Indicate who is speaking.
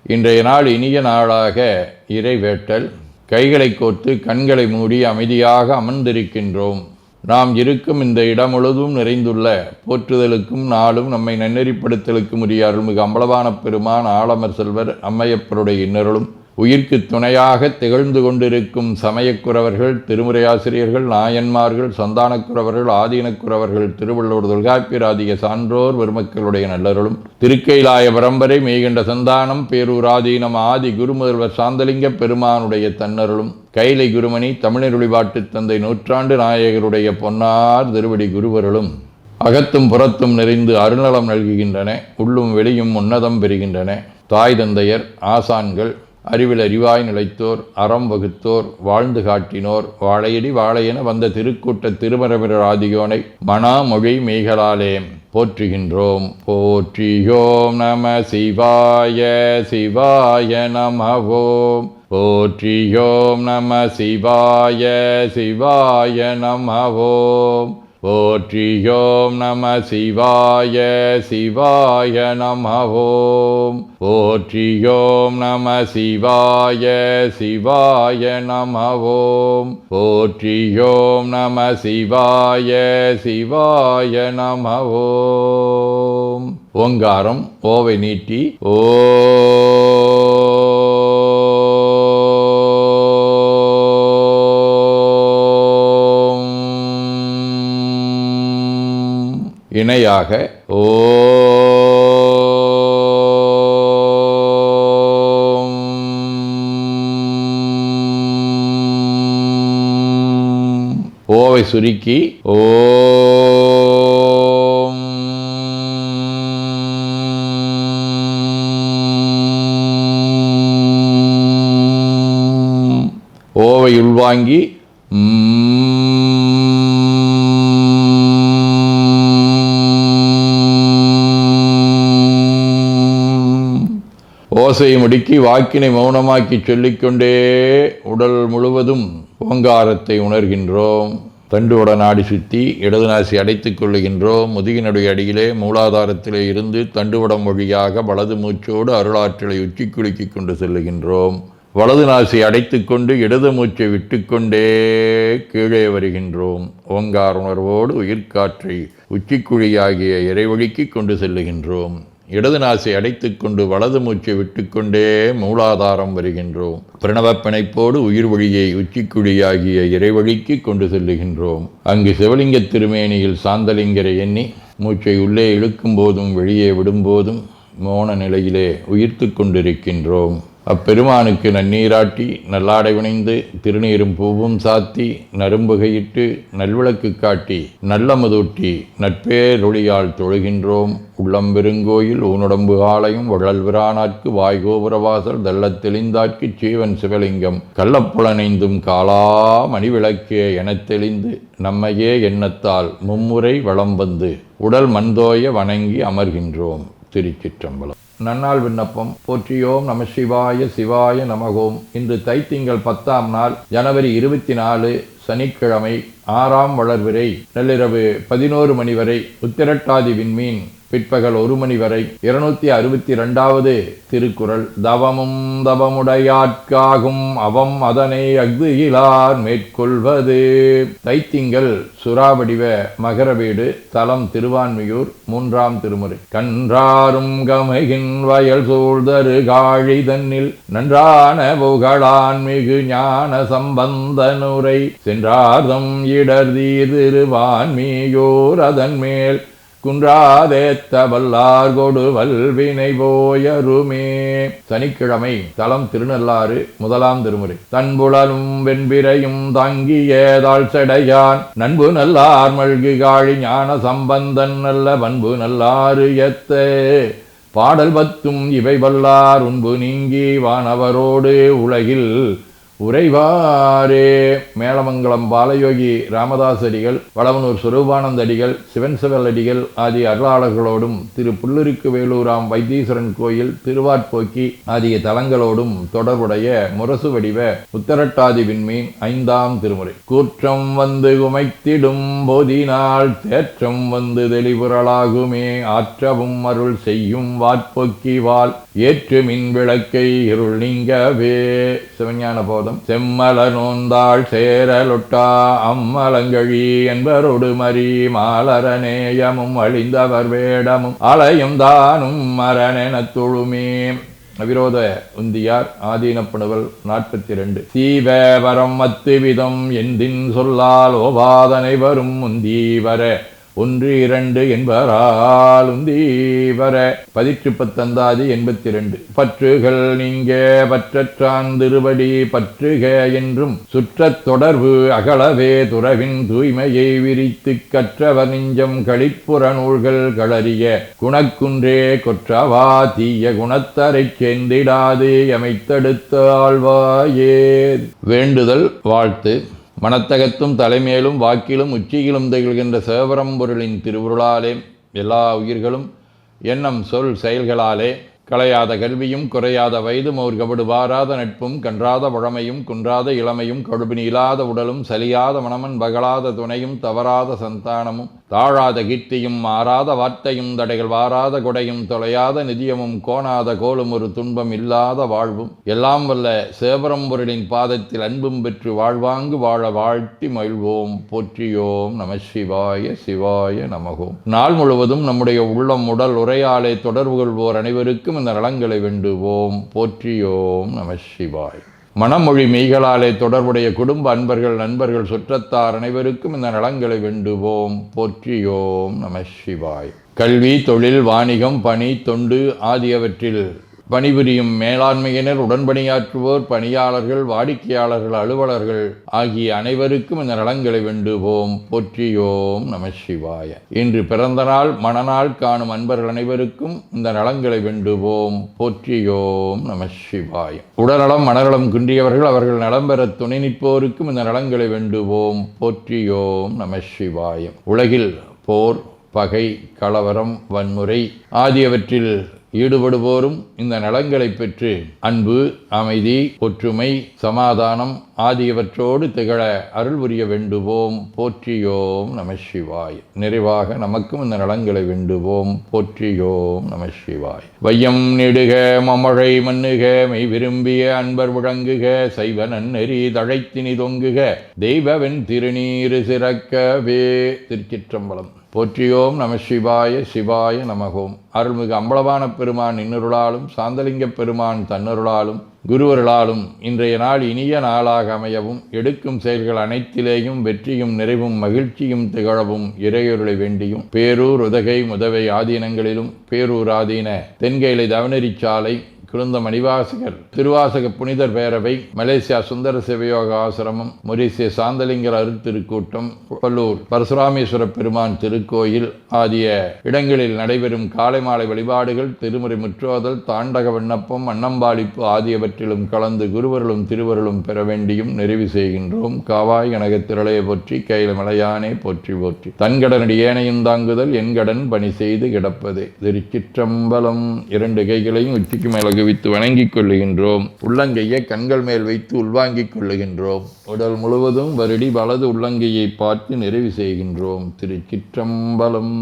Speaker 1: இன்றைய நாள் இனிய நாளாக இறைவேட்டல். கைகளை கோர்த்து கண்களை மூடி அமைதியாக அமர்ந்திருக்கின்றோம். நாம் இருக்கும் இந்த இடம் முழுதும் நிறைந்துள்ள போற்றுதலுக்கும் நாளும் நம்மை நன்னெறிப்படுத்தலுக்கும் உரிய அருள்மிகு அம்பலவான பெருமான் ஆலமர் செல்வர் அம்மையப்பருடைய இன்னருளும் உயிர்க்கு துணையாக திகழ்ந்து கொண்டிருக்கும் சமயக்குறவர்கள், திருமுறையாசிரியர்கள், நாயன்மார்கள், சந்தானக்குறவர்கள், ஆதீனக்குறவர்கள், திருவள்ளுவர் தொல்காப்பியராதிய சான்றோர் பெருமக்களுடைய நல்லருளும் திருக்கைலாய பரம்பரை மெய்கண்ட சந்தானம் பேரூராதீனம் ஆதி குருமுதல்வர் சாந்தலிங்க பெருமானுடைய தன்னருளும் கைலை குருமணி தமிழருளிபாட்டு தந்தை நூற்றாண்டு நாயகருடைய பொன்னார் திருவடி குருவருளும் அகத்தும் புறத்தும் நிறைந்து அருநலம் நல்குகின்றன. உள்ளும் வெளியும் உன்னதம் பெறுகின்றன. தாய் தந்தையர், ஆசான்கள், அறிவில் அறிவாய் நிலைத்தோர், அறம் வகுத்தோர், வாழ்ந்து காட்டினோர், வாழையடி வாழையென வந்த திருக்கூட்ட திருமரபிரர் ஆதியோனை மணாமொழி மெய்களாலே போற்றுகின்றோம். போற்றியோம் நம சிவாய சிவாய நமவோம். போற்றியோம் நம சிவாய சிவாய நமவோம். போற்றியோம் நம சிவாய சிவாய நமவோம். போற்றியோம் நம சிவாய சிவாய நமவோம். போற்றியோம் நம சிவாய சிவாய நமவோம். ஓங்காரம் ஓவை நீட்டி ஓ இணையாக ஓம். ஓவை சுருக்கி ஓம். ஓவை உள்வாங்கி ஓசையை முடுக்கி வாக்கினை மௌனமாக்கி சொல்லிக்கொண்டே உடல் முழுவதும் ஓங்காரத்தை உணர்கின்றோம். தண்டுவட நாடி சுற்றி இடது நாசி அடைத்துக் கொள்ளுகின்றோம். முதுகினுடைய அடியிலே மூலாதாரத்திலே இருந்து தண்டுவடம் வழியாக வலது மூச்சோடு அருளாற்றலை உச்சி குலுக்கி கொண்டு செல்லுகின்றோம். வலது நாசி அடைத்து கொண்டு இடது மூச்சை விட்டுக்கொண்டே கீழே வருகின்றோம். ஓங்கார உணர்வோடு உயிர்காற்றை உச்சிக்குழியாகிய இறைவழிக்கு கொண்டு செல்லுகின்றோம். இடது நாசை அடைத்து கொண்டு வலது மூச்சை விட்டுக்கொண்டே மூலாதாரம் வருகின்றோம். பிரணவ பிணைப்போடு உயிர் வழியை உச்சிக்குழியாகிய இறைவழிக்கு கொண்டு செல்லுகின்றோம். அங்கு சிவலிங்க திருமேனியில் சாந்தலிங்கரை எண்ணி மூச்சை உள்ளே இழுக்கும் போதும் வெளியே விடும்போதும் மோன நிலையிலே உயிர்த்து கொண்டிருக்கின்றோம். அப்பெருமானுக்கு நன்னீராட்டி நல்லாடை வினைந்து திருநீரும் பூவும் சாத்தி நரும்புகையிட்டு நல்விளக்கு காட்டி நல்லமுதூட்டி நட்பேரொளியால் தொழுகின்றோம். உள்ளம்பெருங்கோயில் ஊனுடம்பு ஆலயம் வள்ளல் விரானாற்கு வாய்கோபுரவாசல் தள்ளத் தெளிந்தாற்கு சீவன் சிவலிங்கம் கள்ளப்புலனைந்தும் காலா மணிவிளக்கே எனத் தெளிந்து நம்மையே எண்ணத்தால் மும்முறை வளம் வந்து உடல் மண்தோய வணங்கி அமர்கின்றோம். திருச்சிற்றம்பலம். நன்னாள் விண்ணப்பம். போற்றியோம் நம சிவாய சிவாய நமகோம். இன்று தைத்திங்கள் 10ஆம் நாள், ஜனவரி 24, சனிக்கிழமை, 6ஆம் வளர்விரை, நள்ளிரவு 11 மணி வரை உத்திரட்டாதி விண்மீன், பிற்பகல் 1 மணி வரை. 262வது திருக்குறள். தவமும் தவமுடையாட்காகும் அவம் அதனை அஃதிலார் மேற்கொள்வது. தைத்திங்கள் சுறாவடிவ மகரவீடு, தலம் திருவான்மியூர், 3ஆம் திருமுறை. கன்றாரும் கமைகின் வயல் சூழ்தரு காழி தன்னில் நன்றான புகழான் மிகு ஞான சம்பந்தனுரை சென்றார்தம் இடர்தீர் திருவான்மியூர் அதன் மேல் குன்றாதேத்த வல்லார் கொடு வல்வினை போயருமே. சனிக்கிழமை, தலம் திருநள்ளாறு, 1ஆம் திருமுறை. தன்புழலும் வெண்பிரையும் தாங்கியதாள் செடையான் நண்பு நல்லார் மல்கு காழி ஞான சம்பந்தன் நல்ல பண்பு நல்லாறு எத்த பாடல் 10 இவை வல்லார் உண்பு நீங்கி வானவரோடு உலகில் உரைவாரே. மேலமங்கலம் பாலயோகி ராமதாசடிகள், வளவனூர் சுரூபானந்தடிகள், சிவன் செவலடிகள் ஆகிய அருளாளர்களோடும் திரு புல்லுருக்கு வேலூராம் வைத்தீஸ்வரன் கோயில், திருவாட்போக்கி ஆகிய தலங்களோடும் தொடர்புடைய முரசு வடிவ உத்தரட்டாதி விண்மீன் 5ஆம் திருமுறை. கூற்றம் வந்து குமைத்திடும் போதினால் தேற்றம் வந்து தெளிவுறலாகுமே, ஆற்றவும் அருள் செய்யும் வாட்போக்கி வால் ஏற்று மின் விளக்கை இருள் நீங்கவே. சிவஞான போதம். செம்மல நோந்தாள் சேரலொட்டா அம்மலங்கழி என்பரோடு மறி மாலரநேயமும் அழிந்தவர் வேடமும் அலையும் தானும் மரணெனத் தொழுமே. அவிரோத உந்தியார் ஆதீனப்பணுவல் 42. சீவரம் மத்து விதம் எந்தின் சொல்லால் ஓவாதனை வரும் முந்தீவர 1, 2 என்பரால் உந்தீவர 18 82. பற்றுகள் நீங்க பற்றற்றான் திருவடி பற்றுக என்றும் சுற்றத் தொடர்பு அகலவே துறவின் தூய்மையை விரித்து கற்றவர் நெஞ்சம் களிப்புற நூல்கள் களறிய குணக்குன்றே கொற்றவா தீய குணத்தரை சேர்ந்திடாது எமைத்தடுத்த ஆழ்வாயே. வேண்டுதல் வாழ்த்து. மனத்தகத்தும் தலைமேலும் வாக்கிலும் உச்சியிலும் திகழ்கின்ற சிவபரம்பொருளின் திருவுருளாலே எல்லா உயிர்களும் எண்ணம் சொல் செயல்களாலே களையாத கல்வியும் குறையாத வயதும் ஓர் கபடு வாராத நட்பும் கன்றாத வழமையும் குன்றாத இளமையும் கடுபினி இல்லாத உடலும் சலியாத மனமன் பகலாத துணையும் தவறாத சந்தானமும் தாழாத கீர்த்தியும் மாறாத வார்த்தையும் தடைகள் வாராத கொடையும் தொலையாத நிதியமும் கோணாத கோலும் ஒரு துன்பம் இல்லாத வாழ்வும் எல்லாம் வல்ல சிவபரம்பொருளின் பாதத்தில் அன்பும் பெற்று வாழ்வாங்கு வாழ வாழ்த்தி மகிழ்வோம். போற்றியோம் நம சிவாய சிவாய நமகோம். நாள் முழுவதும் நம்முடைய உள்ளம் உடல் உரையாலே தொடர்பு கொள்வோர் அனைவருக்கும் இந்த நலங்களை வேண்டுவோம். போற்றியோம் நம சிவாய். மனமொழி மெய்களாலே தொடர்புடைய குடும்ப அன்பர்கள் நண்பர்கள் சுற்றத்தார் அனைவருக்கும் இந்த நலங்களை வேண்டுவோம். போற்றியோம் நம சிவாய். கல்வி தொழில் வாணிகம் பணி தொண்டு ஆகியவற்றில் பணிபுரியும் மேலாண்மையினர் உடன்பணியாற்றுவோர் பணியாளர்கள் வாடிக்கையாளர்கள் அலுவலர்கள் ஆகிய அனைவருக்கும் இந்த நலங்களை வேண்டுவோம். போற்றியோம் நம சிவாய. இன்று பிறந்த நாள் மணநாள் காணும் அன்பர்கள் அனைவருக்கும் இந்த நலங்களை வேண்டுவோம். போற்றியோம் நம சிவாய. உடல்நலம் மனநலம் குன்றியவர்கள் அவர்கள் நலம் பெற துணை நிற்போருக்கும் இந்த நலங்களை வேண்டுவோம். போற்றியோம் நம சிவாய. உலகில் போர் பகை கலவரம் வன்முறை ஆகியவற்றில் ஈடுபடுவோரும் இந்த நலங்களை பெற்று அன்பு அமைதி ஒற்றுமை சமாதானம் ஆகியவற்றோடு திகழ அருள் புரிய வேண்டுவோம். போற்றியோம் நம சிவாய். நிறைவாக நமக்கும் இந்த நலங்களை வேண்டுவோம். போற்றியோம் நம சிவாய். வையம் நெடுக மமழை மண்ணுக மெய் விரும்பிய அன்பர் முழங்குக சைவ நன்னெறி தழைத்தினி தொங்குக தெய்வவென் திருநீரு சிறக்கவே. திருச்சிற்றம்பலம். போற்றியோம் நம சிவாய சிவாய நமகோம். அருள்மிகு அம்பலவான பெருமான் இன்னருளாலும் சாந்தலிங்க பெருமான் தன்னருளாலும் குருவருளாலும் இன்றைய நாள் இனிய நாளாக அமையவும் எடுக்கும் செயல்கள் அனைத்திலேயும் வெற்றியும் நிறைவும் மகிழ்ச்சியும் திகழவும் இறையொருளை வேண்டியும் பேரூர் உதகை முதவை ஆதீனங்களிலும் பேரூர் ஆதீன தென்கேலை தவனரிச்சாலை குருந்த மணிவாசகர் திருவாசக புனிதர் பேரவை மலேசியா சுந்தர சிவயோக ஆசிரமம் மொரீசிய சாந்தலிங்கர் அருட்திருக்கூட்டம் பல்லூர் பரசுராமேஸ்வர பெருமான் திருக்கோயில் ஆகிய இடங்களில் நடைபெறும் காலை மாலை வழிபாடுகள் திருமுறை முற்றோதல் தாண்டக விண்ணப்பம் அன்னம்பாளிப்பு ஆகியவற்றிலும் கலந்து குருவர்களும் திருவருளும் பெற வேண்டியும் நிறைவு செய்கின்றோம். காவாய் கனகத்திரளையை போற்றி கையில மலையானே போற்றி போற்றி தன்கடனடி ஏனையும் தாங்குதல் என் கடன் பணி செய்து கிடப்பதே. திருச்சிற்றம்பலம். 2 கைகளையும் உச்சிக்கு மேல வித்து வணங்கிக் கொள்ளுகின்றோம். உள்ளங்கையை கண்கள் மேல் வைத்து உள்வாங்கிக் கொள்ளுகின்றோம். உடல் முழுவதும் வருடி வலது உள்ளங்கையை பார்த்து நிறைவு செய்கின்றோம். திருச்சிற்றம்பலம்.